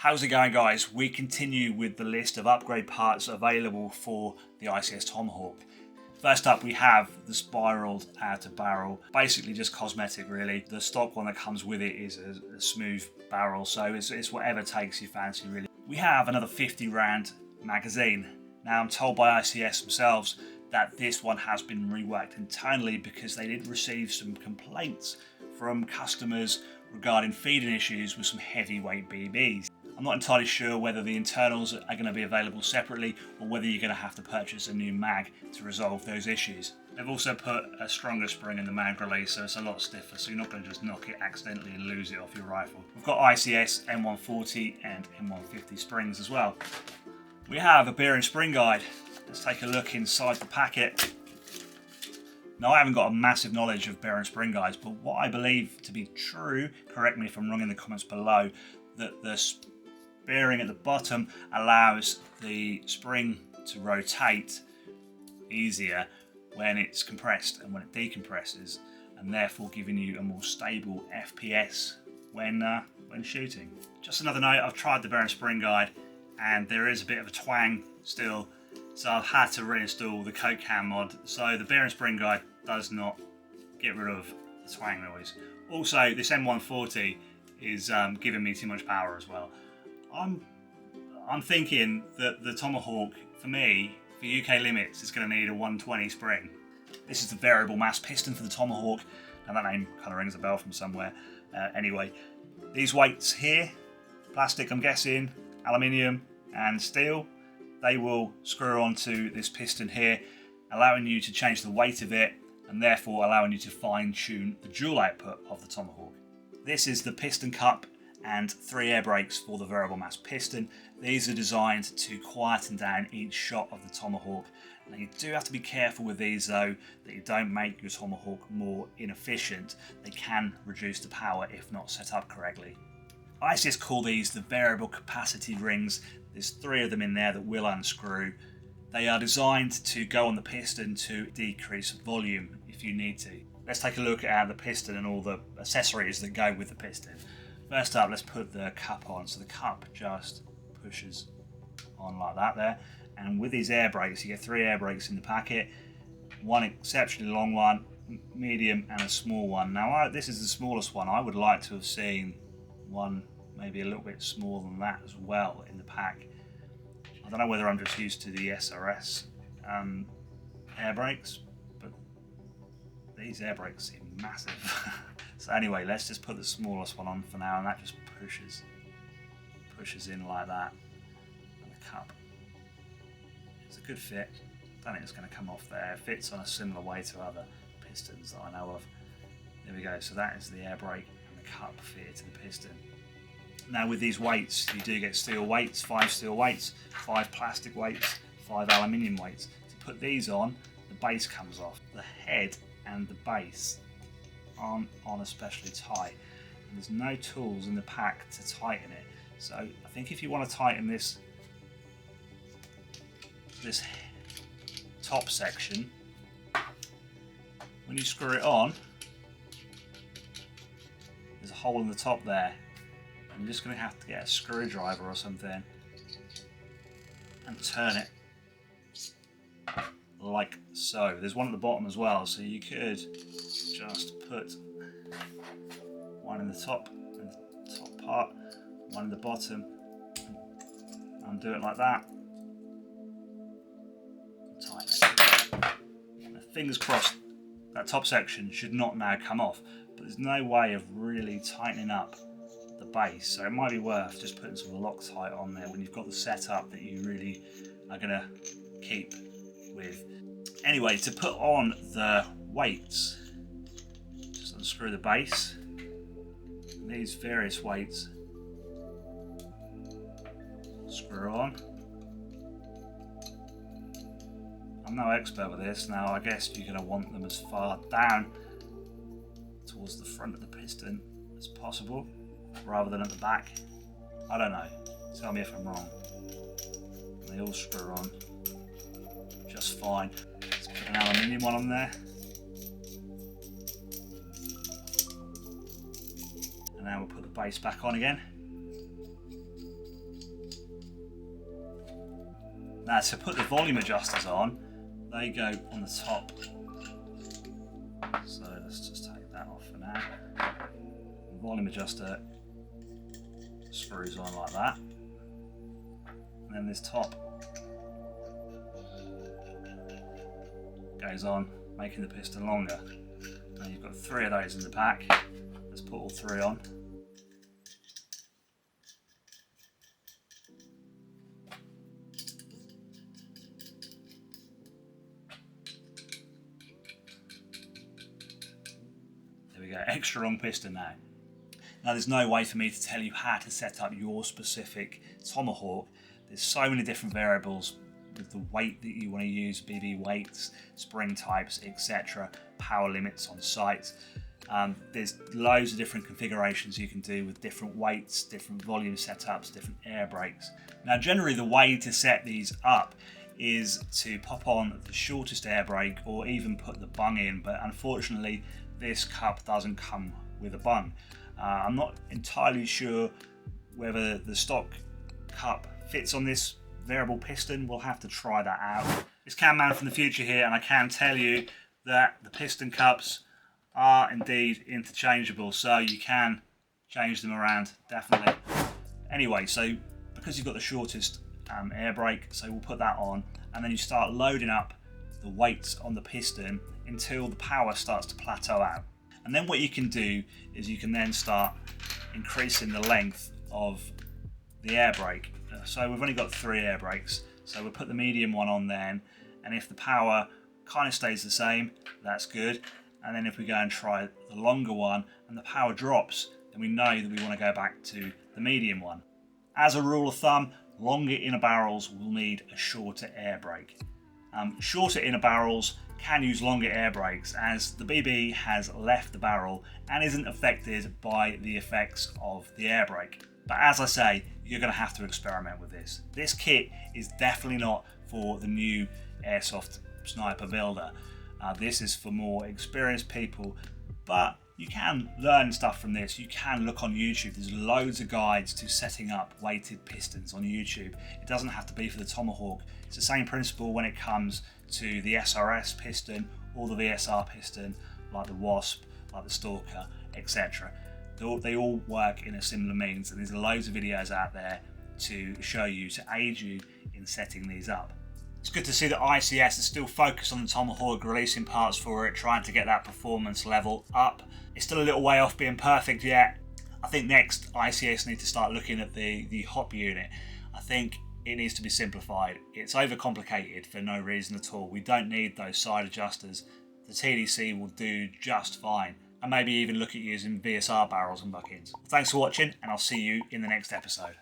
How's it going, guys? We continue with the list of upgrade parts available for the ICS Tomahawk. First up, we have the spiraled outer barrel, basically just cosmetic really. The stock one that comes with it is a smooth barrel, so it's whatever takes your fancy really. We have another 50 round magazine. Now I'm told by ICS themselves that this one has been reworked internally because they did receive some complaints from customers regarding feeding issues with some heavyweight BBs. I'm not entirely sure whether the internals are going to be available separately or whether you're going to have to purchase a new mag to resolve those issues. They've also put a stronger spring in the mag release, so it's a lot stiffer, so you're not going to just knock it accidentally and lose it off your rifle. We've got ICS M140 and M150 springs as well. We have a bearing spring guide. Let's take a look inside the packet. Now, I haven't got a massive knowledge of bearing spring guides, but what I believe to be true, correct me if I'm wrong in the comments below, that the bearing at the bottom allows the spring to rotate easier when it's compressed and when it decompresses, and therefore giving you a more stable FPS when shooting. Just another note, I've tried the bearing spring guide and there is a bit of a twang still, so I've had to reinstall the Coke Can mod. So the bearing spring guide does not get rid of the twang noise. Also, this M140 is giving me too much power as well. I'm thinking that the Tomahawk, for me, for UK limits, is going to need a 120 spring. This is the variable mass piston for the Tomahawk, and that name kind of rings a bell from somewhere. Anyway, these weights here, plastic I'm guessing, aluminium and steel, they will screw onto this piston here, allowing you to change the weight of it and therefore allowing you to fine tune the dual output of the Tomahawk. This is the piston cup and 3 air brakes for the variable mass piston. These are designed to quieten down each shot of the Tomahawk. Now, you do have to be careful with these though, that you don't make your Tomahawk more inefficient. They can reduce the power if not set up correctly. ICS call these the variable capacity rings. There's 3 of them in there that will unscrew. They are designed to go on the piston to decrease volume if you need to. Let's take a look at the piston and all the accessories that go with the piston. First up, let's put the cup on. So the cup just pushes on like that there. And with these air brakes, you get 3 air brakes in the packet. One exceptionally long one, medium and a small one. Now this is the smallest one. I would like to have seen one maybe a little bit smaller than that as well in the pack. I don't know whether I'm just used to the SRS air brakes, but these air brakes seem massive. So anyway, let's just put the smallest one on for now, and that just pushes in like that. And the cup, it's a good fit. I don't think it's going to come off there. It fits on a similar way to other pistons that I know of. There we go, so that is the air brake and the cup fit to the piston. Now with these weights, you do get steel weights, 5 steel weights, 5 plastic weights, 5 aluminium weights. To put these on, the base comes off. The head and the base aren't on especially tight, and there's no tools in the pack to tighten it. So I think if you want to tighten this top section, when you screw it on, there's a hole in the top there. I'm just going to have to get a screwdriver or something and turn it like so. There's one at the bottom as well, so you could just put one in the top part, one in the bottom, and do it like that. Tighten it. Now, fingers crossed, that top section should not now come off, but there's no way of really tightening up the base, so it might be worth just putting some Loctite on there when you've got the setup that you really are going to keep with. Anyway, to put on the weights, just unscrew the base, and these various weights screw on. I'm no expert with this. Now I guess you're going to want them as far down towards the front of the piston as possible, rather than at the back. I don't know, tell me if I'm wrong. They all screw on just fine. Let's put an aluminium one on there. And now we'll put the base back on again. Now to put the volume adjusters on, they go on the top. So let's just take that off for now. The volume adjuster screws on like that. And then this top goes on, making the piston longer. Now you've got 3 of those in the pack. Let's put all 3 on. There we go, extra long piston now. Now there's no way for me to tell you how to set up your specific Tomahawk. There's so many different variables with the weight that you want to use, BB weights, spring types, etc., power limits on site. There's loads of different configurations you can do with different weights, different volume setups, different air brakes. Now generally the way to set these up is to pop on the shortest air brake or even put the bung in, but unfortunately this cup doesn't come with a bung. I'm not entirely sure whether the stock cup fits on this variable piston. We'll have to try that out. It's Cam Man from the future here, and I can tell you that the piston cups are indeed interchangeable, so you can change them around, definitely. Anyway, so because you've got the shortest air brake, so we'll put that on, and then you start loading up the weights on the piston until the power starts to plateau out. And then what you can do is you can then start increasing the length of the air brake. So we've only got 3 air brakes, so we'll put the medium one on then, and if the power kind of stays the same, that's good. And then if we go and try the longer one and the power drops, then we know that we want to go back to the medium one. As a rule of thumb, longer inner barrels will need a shorter air brake. Shorter inner barrels can use longer air brakes as the BB has left the barrel and isn't affected by the effects of the air brake. But as I say, you're going to have to experiment with this. This kit is definitely not for the new Airsoft sniper builder. This is for more experienced people, but you can learn stuff from this. You can look on YouTube. There's loads of guides to setting up weighted pistons on YouTube. It doesn't have to be for the Tomahawk. It's the same principle when it comes to the SRS piston or the VSR piston, like the Wasp, like the Stalker, etc. They all work in a similar means, and there's loads of videos out there to show you, to aid you in setting these up. It's good to see that ICS is still focused on the Tomahawk, releasing parts for it, trying to get that performance level up. It's still a little way off being perfect yet. I think next ICS need to start looking at the hop unit. I think it needs to be simplified. It's overcomplicated for no reason at all. We don't need those side adjusters. The TDC will do just fine. And maybe even look at using VSR barrels and buckets. Thanks for watching, and I'll see you in the next episode.